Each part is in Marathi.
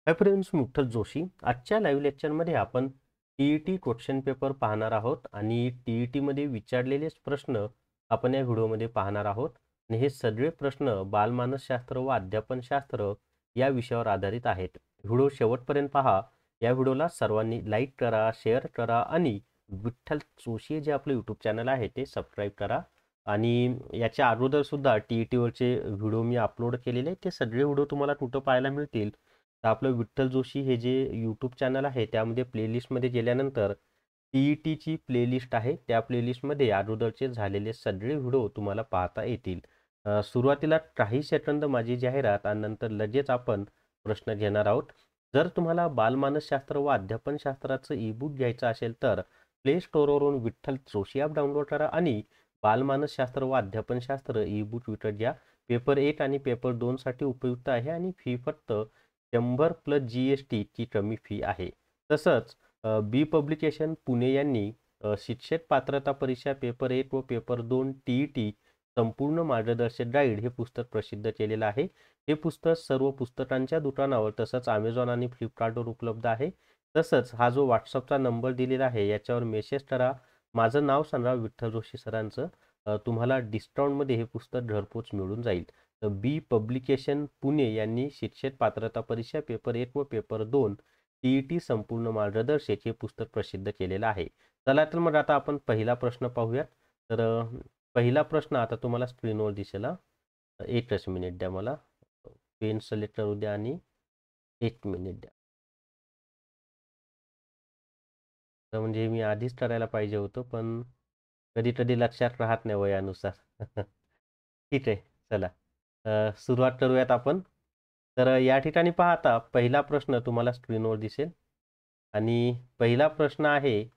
हाय फ्रेंड्स, मी विठ्ठल जोशी. आजच्या लाईव्ह लेक्चरमध्ये आपण टी क्वेश्चन पेपर पाहणार आहोत आणि टीईटीमध्ये विचारलेलेच प्रश्न आपण या व्हिडिओमध्ये पाहणार आहोत. आणि हे सगळे प्रश्न बालमानसशास्त्र व अध्यापनशास्त्र या विषयावर आधारित आहेत. व्हिडिओ शेवटपर्यंत पहा. या व्हिडिओला सर्वांनी लाईक करा, शेअर करा आणि विठ्ठल जोशी जे आपलं यूट्यूब चॅनल आहे ते सबस्क्राईब करा. आणि याच्या अगोदर सुद्धा टीईटीवरचे व्हिडिओ मी अपलोड केलेले आहेत. ते सगळे व्हिडिओ तुम्हाला कुठं पाहायला मिळतील तर आपलं विठ्ठल जोशी हे जे यूट्यूब चॅनल आहे त्यामध्ये प्लेलिस्टमध्ये गेल्यानंतर टीईटीची प्लेलिस्ट आहे. त्या प्लेलिस्टमध्ये अगोदरचे झालेले सगळे व्हिडिओ तुम्हाला पाहता येतील. सुरुवातीला काही सेकंद माझी जाहिरात आणि नंतर लगेच आपण प्रश्न घेणार आहोत. जर तुम्हाला बालमानसशास्त्र व अध्यापनशास्त्राचं ईबुक घ्यायचं असेल तर प्ले स्टोअरवरून विठ्ठल जोशी ॲप डाउनलोड करा आणि बालमानसशास्त्र व अध्यापनशास्त्र ईबुक विकत घ्या. पेपर 1 आणि पेपर 2 साठी उपयुक्त आहे आणि फी फक्त 100 प्लस GST ची कमी फी आहे. तसंच बी पब्लिकेशन पुणे यांनी शिक्षक पात्रता परीक्षा पेपर 1 व पेपर 2 टीईटी संपूर्ण मार्गदर्शक गाईड हे पुस्तक प्रसिद्ध केलेलं आहे. हे पुस्तक सर्व पुस्तकांच्या दुकानावर तसंच अमेझॉन आणि फ्लिपकार्टवर उपलब्ध आहे. तसंच हा जो व्हॉट्सअपचा नंबर दिलेला आहे याच्यावर मेसेज करा, माझं नाव सांगा विठ्ठल जोशी सरांचं. तुम्हाला डिस्काउंटमध्ये हे पुस्तक घरपोच मिळून जाईल. बी पब्लिकेशन पुणे यांनी शिक्षक पात्रता परीक्षा पेपर 1 व पेपर 2 टीईटी संपूर्ण मार्गदर्शक हे पुस्तक प्रसिद्ध केलेलं आहे. चला तर मग आता आपण पहिला प्रश्न पाहूयात. तर पहिला प्रश्न आता तुम्हाला स्क्रीनवर दिसेल. एकच मिनिट द्या, मला पेन सिलेक्ट करू द्या आणि 1 मिनिट द्या. तर म्हणजे मी आधीच करायला पाहिजे होतं, पण कधी कधी लक्षात राहत नाही वयानुसार. ठीक आहे, चला सुरुवात करूयात आपण. तर या ठिकाणी पाहता पहिला प्रश्न तुम्हाला स्क्रीनवर दिसेल आणि पहिला प्रश्न आहे.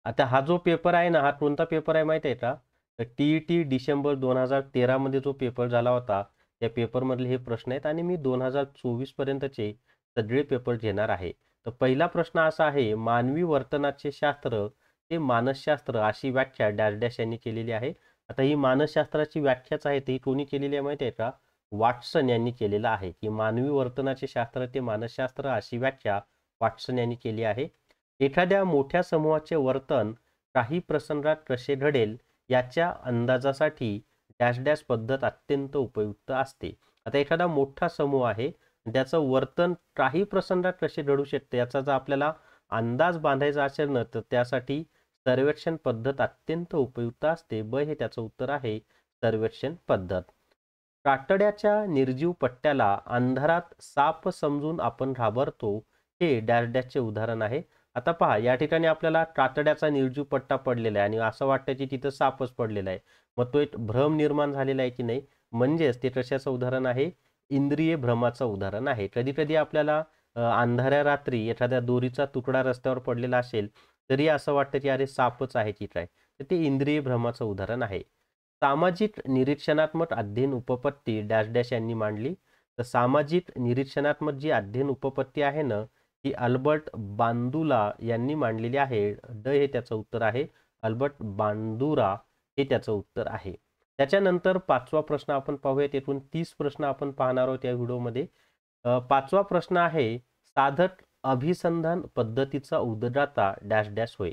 आता हा जो पेपर आहे ना, हा कोणता पेपर आहे माहिती आहे का? तर टीईटी डिसेंबर 2013 मध्ये जो पेपर झाला होता त्या पेपरमधले हे प्रश्न आहेत आणि मी 2024 पर्यंतचे सगळे पेपर घेणार आहे. तर पहिला प्रश्न असा आहे, मानवी वर्तनाचे शास्त्र ते मानसशास्त्र अशी व्याख्या डॅश डॅश यांनी केलेली आहे. आता ही मानसशास्त्राची व्याख्याच आहे, ती कोणी केलेली आहे माहिती आहे का? वॉटसन यांनी केलेलं आहे की मानवी वर्तनाचे शास्त्र ते मानसशास्त्र अशी व्याख्या वॉटसन यांनी केली आहे. एखाद्या मोठ्या समूहाचे वर्तन काही प्रसंगात कसे घडेल याच्या अंदाजासाठी डॅश डॅश पद्धत अत्यंत उपयुक्त असते. आता एखादा मोठा समूह आहे, त्याचं वर्तन काही प्रसंगात कसे घडू शकते याचा जर आपल्याला अंदाज बांधायचा असेल ना, तर त्यासाठी सर्वेक्षण पद्धत अत्यंत उपयुक्त असते. ब हे त्याचं उत्तर आहे, सर्वेक्षण पद्धत. कातड्याच्या निर्जीव पट्ट्याला अंधारात साप समजून आपण घाबरतो, हे डॅश डॅशचे उदाहरण आहे. आता पहा, या ठिकाणी आपल्याला कातड्याचा निर्जीव पट्टा पडलेला आहे आणि असं वाटतं की तिथं सापच पडलेला आहे. मग तो एक भ्रम निर्माण झालेला आहे की नाही, म्हणजेच ते कशाचं उदाहरण आहे? इंद्रिय भ्रमाचं उदाहरण आहे. कधी कधी आपल्याला अंधाऱ्या रात्री एखाद्या दोरीचा तुकडा रस्त्यावर पडलेला असेल तरी असं वाटतं की अरे सापच आहे की काय, तर ते इंद्रिय भ्रमाचं उदाहरण आहे. सामाजिक निरीक्षणात्मक अध्ययन उपपत्ती डॅश डॅश यांनी मांडली. तर सामाजिक निरीक्षणात्मक जी अध्ययन उपपत्ती आहे ना, ही अल्बर्ट बांदुरा यांनी मांडलेली आहे. ड हे त्याचं उत्तर आहे, अल्बर्ट बांदुरा हे त्याचं उत्तर आहे. त्याच्यानंतर पाचवा प्रश्न आपण पाहूयात. एकूण 30 प्रश्न आपण पाहणार आहोत या व्हिडिओमध्ये. पाचवा प्रश्न आहे, साधक अभिसंधान पद्धतीचा उद्गाता डॅश डॅश होय.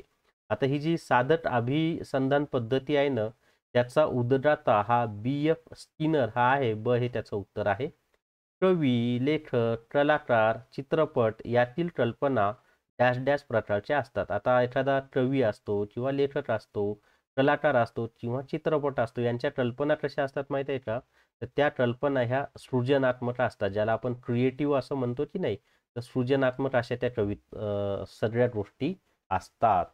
आता ही जी साधक अभिसंधान पद्धती आहे ना, त्याचा उद्गाता हा BF स्किनर हा आहे. ब हे त्याचं उत्तर आहे. कवी, लेखक, कलाकार, चित्रपट यातील कल्पना डॅश डॅश प्रकारच्या असतात. आता एखादा कवी असतो किंवा लेखक असतो, कलाकार असतो किंवा चित्रपट असतो, यांच्या कल्पना कशा असतात माहिती आहे का? तर त्या कल्पना ह्या सृजनात्मक असतात, ज्याला आपण क्रिएटिव्ह असं म्हणतो की नाही. तर सृजनात्मक अशा त्या सगळ्या गोष्टी असतात.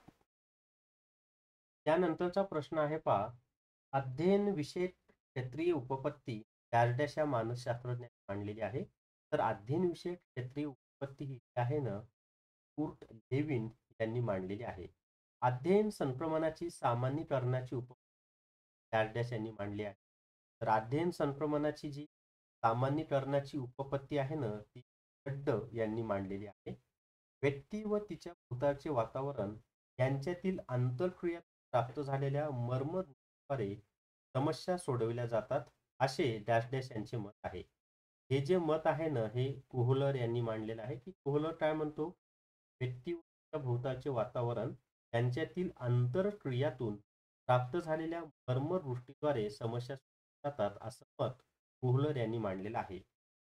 त्यानंतरचा प्रश्न आहे पहा, अध्ययन विषयक क्षेत्रीय उपपत्ती डॅश डॅश या मानसशास्त्रज्ञांनी मांडलेली आहे. तर अध्ययन विषयक क्षेत्रीय उपपत्ती ही आहे ना, कुर्ट लेविन यांनी मांडलेली आहे. अध्ययन संक्रमणाची सामान्यीकरणाची डॅश डॅश यांनी मांडली आहे. तर अध्ययन संक्रमणाची जी सामान्यीकरणाची उपपत्ती आहे ना, ती खड्ड यांनी मांडलेली आहे. व्यक्ती व तिच्या भोवतालचे वातावरण यांच्यातील आंतरक्रिया प्राप्त झालेल्या मर्मद्वारे समस्या सोडविल्या जातात. असे डॅश डॅश यांचे मत आहे. हे जे मत आहे ना, हे कोहलर यांनी मांडलेलं आहे, की कोहलर काय म्हणतो, व्यक्ती व त्याच्या भोवतालचे वातावरण यांच्यातील आंतरक्रियातून प्राप्त झालेल्या मर्मदृष्टीद्वारे समस्या जातात, असं मत कोहलर यांनी मांडलेलं आहे.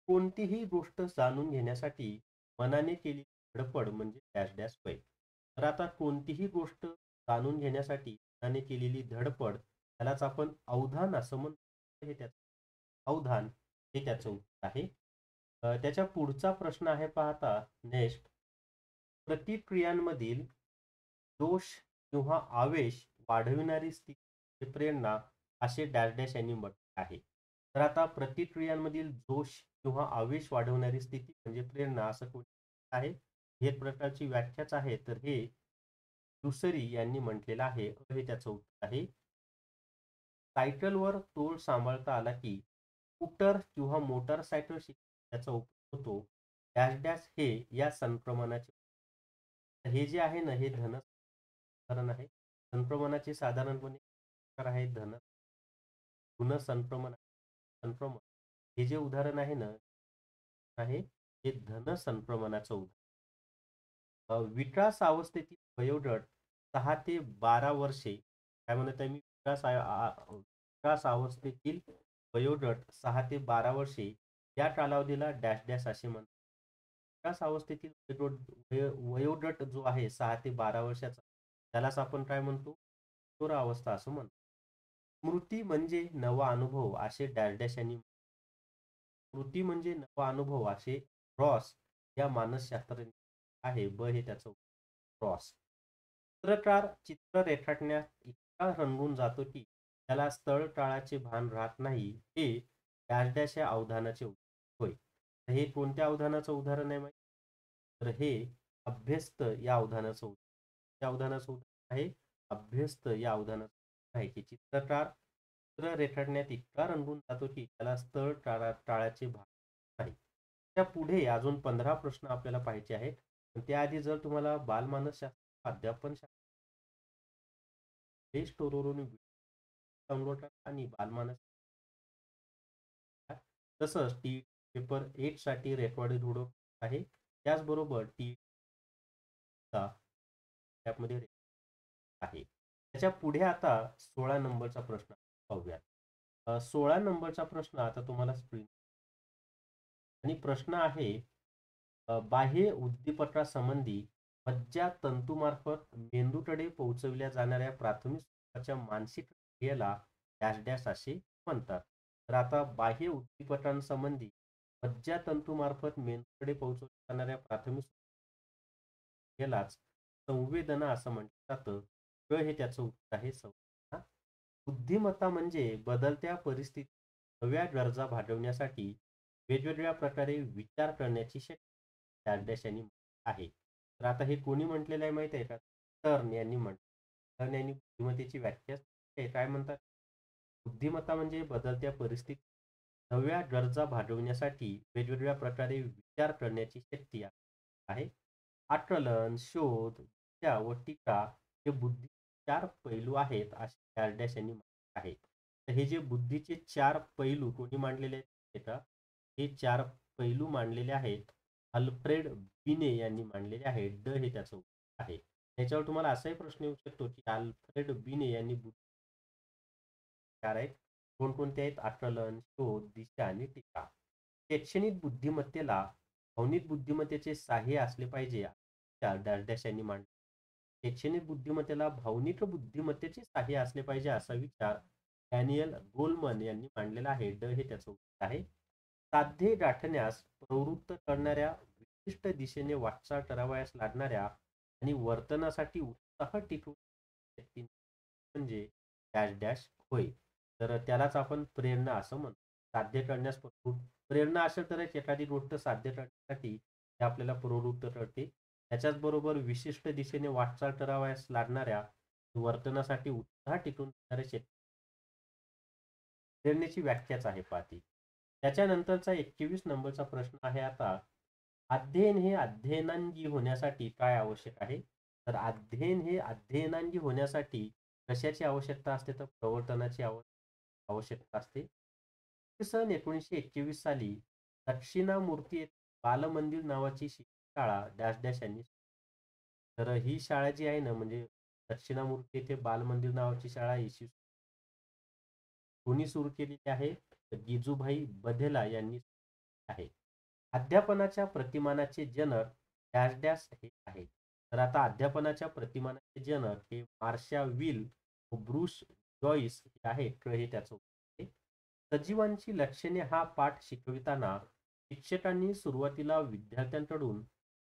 कोणतीही गोष्ट जाणून घेण्यासाठी मनाने केलेली धडपड म्हणजे डॅश डॅश होय. तर आता कोणतीही गोष्ट जाणून घेण्यासाठी मनाने केलेली धडपड, त्यालाच आपण अवधान असं म्हणतो. हे त्याचं अवधान हे त्याचं उत्तर आहे. त्याच्या पुढचा प्रश्न आहे पाहता नेक्स्ट, प्रतिक्रियांमधील दोष किंवा आवेश वाढविणारी स्थिती प्रेरणा असे डॅश डॅश यांनी म्हटले आहे. तर आता प्रतिक्रियांमधील दोष किंवा आवेश वाढवणारी स्थिती म्हणजे प्रेरणा असं कोणी आहे. हे प्रकारची व्याख्याच आहे, तर हे दुसरी यांनी म्हटलेलं आहे. हे त्याचं उत्तर आहे. सायकलवर तोल सांभाळता आला की स्कूटर किंवा मोटारसायकल शिकण्याचा उपयोग होतो. डॅश डॅश हे या संक्रमणाचे, हे जे आहे ना, हे धन उदाहरण आहे. संक्रमणाचे साधारणपणे प्रकार आहे धन, ऋण संक्रमण, संक्रमण. हे जे उदाहरण आहे ना, आहे हे धन संक्रमणाचं उदाहरण. विकास अवस्थेतील वयोगट 6 ते 12 वर्षे. काय म्हणत आहे मी? विकास अवस्थेतील वयोगट 6 ते 12 वर्षे या कालावधीला डॅश डॅश असे म्हणतात. विकास अवस्थेतील वयोगट जो आहे 6 ते 12 वर्षाचा, त्यालाच आपण काय म्हणतो? किशोरावस्था असं म्हणतो. स्मृती म्हणजे नवा अनुभव असे डॅश डॅश यांनी, स्मृती म्हणजे नवा अनुभव असे रॉस या मानसशास्त्रज्ञ आहे. हे त्याचं क्रॉस. चित्रकार चित्र रेखाटण्यात इतका रंगून जातो की त्याला स्थळ काळाचे भान राहत नाही. हे डॅश डॅश या अवधानाचे होय. तर हे कोणत्या अवधानाचं उदाहरण आहे माहिती? तर हे अभ्यस्त या अवधानाचं त्या अवधानाचं उदाहरण आहे. अभ्यस्त या अवधानाचं आहे की चित्रकार चित्र रेखाटण्यात इतका रंगून जातो की त्याला स्थळ काळाचे भान नाही. त्या पुढे अजून 15 प्रश्न आपल्याला पाहायचे आहेत. पण त्याआधी जर तुम्हाला बालमानसशास्त्र अध्यापन प्ले स्टोरवरून डाउनलोड करा आणि बालमानस, तसंच टी पेपर 8 साठी रेकॉर्डेड व्हिडिओ आहे. त्याचबरोबर टी ॲपमध्ये आहे. त्याच्या पुढे आता 16 नंबरचा प्रश्न पाहूयात. 16 नंबरचा प्रश्न आता तुम्हाला स्क्रीन, आणि प्रश्न आहे, बाह्य उद्दीपकासंबंधी मज्जातंतूमार्फत मेंदूकडे पोहोचविल्या जाणाऱ्या प्राथमिक स्वरूपाच्या मानसिक क्रियेला डॅश डॅश असे म्हणतात. तर आता बाह्य उद्दीपकांसंबंधी मज्जातंतूमार्फत मेंदूकडे पोहोचवल्या जाणाऱ्या प्राथमिक क्रियेलाच संवेदना असं म्हटलं जातं. हे त्याचं उत्तर आहे संवेदना. बुद्धिमत्ता म्हणजे बदलत्या परिस्थितीत नव्या गरजा भागवण्यासाठी वेगवेगळ्या प्रकारे विचार करण्याची शक्ती डॅश डॅश यांनी आहे. तर आता हे कोणी म्हटलेलं आहे माहिती आहे का? टर्न यांनी म्हटलं. टर्न यांनी बुद्धिमत्तेची व्याख्या काय म्हणतात? बुद्धिमत्ता म्हणजे बदलत्या परिस्थितीत नव्या गरजा भागवण्यासाठी वेगवेगळ्या प्रकारे विचार करण्याची शक्ती आहे. आकलन, शोध, विचार व टीका हे बुद्धी 4 पैलू आहेत असे डॅश डॅश यांनी म्हटले आहे. तर हे जे बुद्धीचे 4 पैलू कोणी मांडलेले आहेत का? हे 4 पैलू मांडलेले आहेत अल्फ्रेड बिने यांनी मांडलेले आहेत. हे त्याचं उत्तर आहे. त्याच्यावर तुम्हाला असाही प्रश्न येऊ शकतो की अल्फ्रेड बिने यांनी आहेत. कोणकोणते आहेत? आकलन, शोध, दिशा आणि टीका. शैक्षणिक बुद्धिमत्तेला भावनिक बुद्धिमत्तेचे साह्य असले पाहिजे. डॅश डॅश यांनी मांडले. शैक्षणिक बुद्धिमत्तेला भावनिक बुद्धिमत्तेचे साह्य असले पाहिजे असा विचार डॅनियल गोलमन यांनी मांडलेला आहे. हे त्याचं उत्तर आहे. साध्य गाठण्यास प्रवृत्त करणाऱ्या, विशिष्ट दिशेने वाटचाल करावयास लागणाऱ्या आणि वर्तनासाठी उत्साह टिकवून व्यक्ती म्हणजे डॅश डॅश होय. तर त्यालाच आपण प्रेरणा असं म्हणतो. साध्य करण्यास प्रेरणा असेल तरच एखादी गोष्ट साध्य करण्यासाठी ते आपल्याला प्रवृत्त करते. त्याच्याच बरोबर विशिष्ट दिशेने वाटचाल करावयास लागणाऱ्या वर्तनासाठी उत्साह टिकून देणारे प्रेरणेची व्याख्याच आहे पहा ती. त्याच्यानंतरचा 21 नंबरचा प्रश्न आहे आता, अध्ययन हे अध्ययनांगी होण्यासाठी काय आवश्यक आहे? तर अध्ययन हे अध्ययनांगी होण्यासाठी कशाची आवश्यकता असते? तर प्रवर्तनाची आवश्यकता असते. सन 1941 साली दक्षिणामूर्ती येथे बालमंदिर नावाची शाळा डॅश डॅश यांनी तर ही शाळा जी आहे ना म्हणजे दक्षिणामूर्ती येथे बालमंदिर नावाची शाळा कोणी सुरू केलेली आहे? तर गिजूभाई बघेला यांनी आहे. अध्यापनाच्या प्रतिमानाचे जनक डॅश डॅश हे आहेत. तर आता अध्यापनाच्या प्रतिमानाचे जनक हे मार्शा विल व ब्रुस जॉईस हे आहेत. हे त्याचं उत्तर आहे. सजीवांची लक्षणे हा पाठ शिकविताना शिक्षकांनी सुरुवातीला विद्यार्थ्यांकडून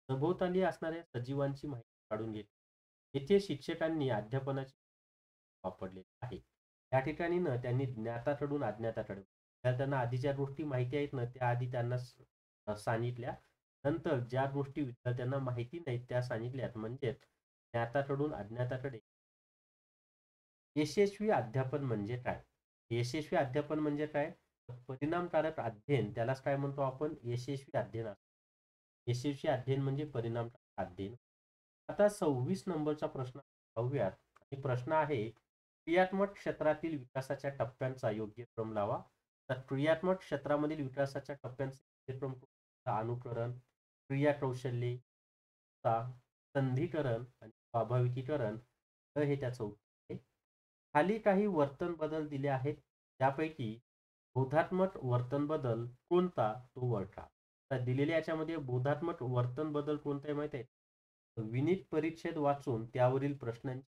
सभोवताली असणाऱ्या सजीवांची माहिती काढून घेतली. येथे शिक्षकांनी अध्यापनाचे वापरले आहे. त्या ठिकाणी ना त्यांनी ज्ञाताकडून अज्ञाताकडे विद्यार्थ्यांना आधी ज्या गोष्टी माहिती आहेत ना त्या आधी त्यांना सांगितल्या. नंतर ज्या गोष्टी विद्यार्थ्यांना माहिती नाहीत त्या सांगितल्यात म्हणजेच ज्ञाताकडून अज्ञाताकडे. यशस्वी अध्यापन म्हणजे काय? यशस्वी अध्यापन म्हणजे काय? परिणामकारक अध्ययन त्यालाच काय म्हणतो आपण? यशस्वी अध्ययन असतं. यशस्वी अध्ययन म्हणजे परिणामकारक अध्ययन. आता 26 नंबरचा प्रश्न पाहूयात. आणि प्रश्न आहे क्रियात्मक क्षेत्रातील विकासाच्या टप्प्यांचा योग्य क्रम लावा. तर क्रियात्मक क्षेत्रामधील विकासाच्या टप्प्यांचा योग्य क्रम अनुकरण, क्रिया कौशल्ये, संधिकरण आणि स्वाभाविकीकरण हे त्याचं उत्तर आहे. खाली काही वर्तन बदल दिले आहेत. त्यापैकी बोधात्मक वर्तन बदल कोणता तो ओळखा. तर दिलेल्या याच्यामध्ये बोधात्मक वर्तन बदल कोणता आहे माहिती आहे? विनीत परिच्छेद वाचून त्यावरील प्रश्नांची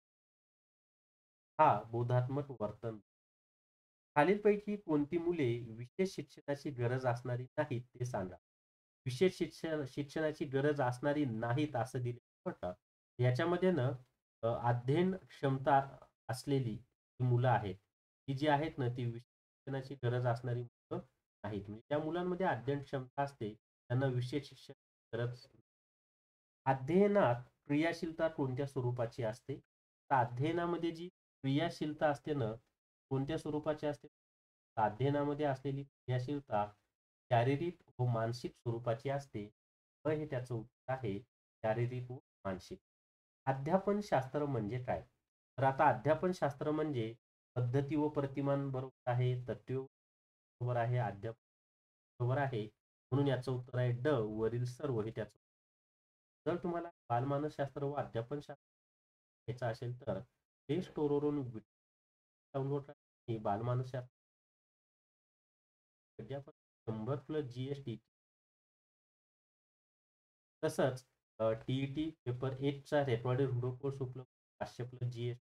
हा बोधात्मक वर्तन. खालीलपैकी कोणती मुले विशेष शिक्षणाची गरज असणारी नाहीत ते सांगा. विशेष शिक्षणाची गरज असणारी नाहीत असं दिले बरं का. याच्यामध्ये ना अध्ययन क्षमता असलेली जी मुलं आहेत, ती जी आहेत ना ती विशेष शिक्षणाची गरज असणारी मुलं नाहीत. म्हणजे त्या मुलांमध्ये अध्ययन क्षमता असते, त्यांना विशेष शिक्षण गरज. अध्ययनात क्रियाशीलता कोणत्या स्वरूपाची असते? तर अध्ययनामध्ये जी क्रियाशीलता असते ना, कोणत्या स्वरूपाची असते? अध्ययनामध्ये असलेली क्रियाशीलता शारीरिक व मानसिक स्वरूपाची असते. हे त्याचं उत्तर आहे, शारीरिक व मानसिक. अध्यापन शास्त्र म्हणजे काय? तर आता अध्यापन शास्त्र म्हणजे पद्धती व प्रतिमान बरोबर आहे, तत्व बरोबर आहे, अध्यापन बरोबर आहे. म्हणून याचं उत्तर आहे ड वरील सर्व हे त्याचं. जर तुम्हाला बालमानसशास्त्र व अध्यापनशास्त्र घ्यायचं असेल तर प्ले स्टोरवरून डाउनलोड करा. हे बालमानसशास्त्र अध्यापन 100+ GST. तसंच टी-ई-टी पेपर 1 चा रेकॉर्डेड व्हिडिओ कोर्स उपलब्ध 500+ GST.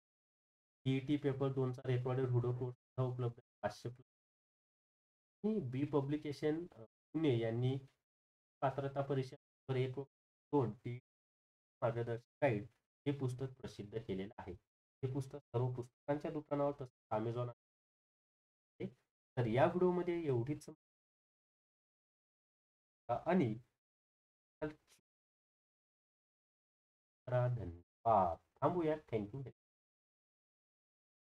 टी-ई-टी पेपर 2 चा रेकॉर्डेड व्हिडिओ कोर्स सुद्धा उपलब्ध आहे 500+. आणि बी पब्लिकेशन पुणे यांनी पात्रता परीक्षा पेपर 1 व 2 टी मार्गदर्शक गाईड हे पुस्तक प्रसिद्ध केलेलं आहे. हे पुस्तक सर्व पुस्तकांच्या दुकानावर तसंच अमेझॉन आहे. तर या व्हिडिओमध्ये एवढीच आणि धन्यवाद. थांबूया. थँक्यू.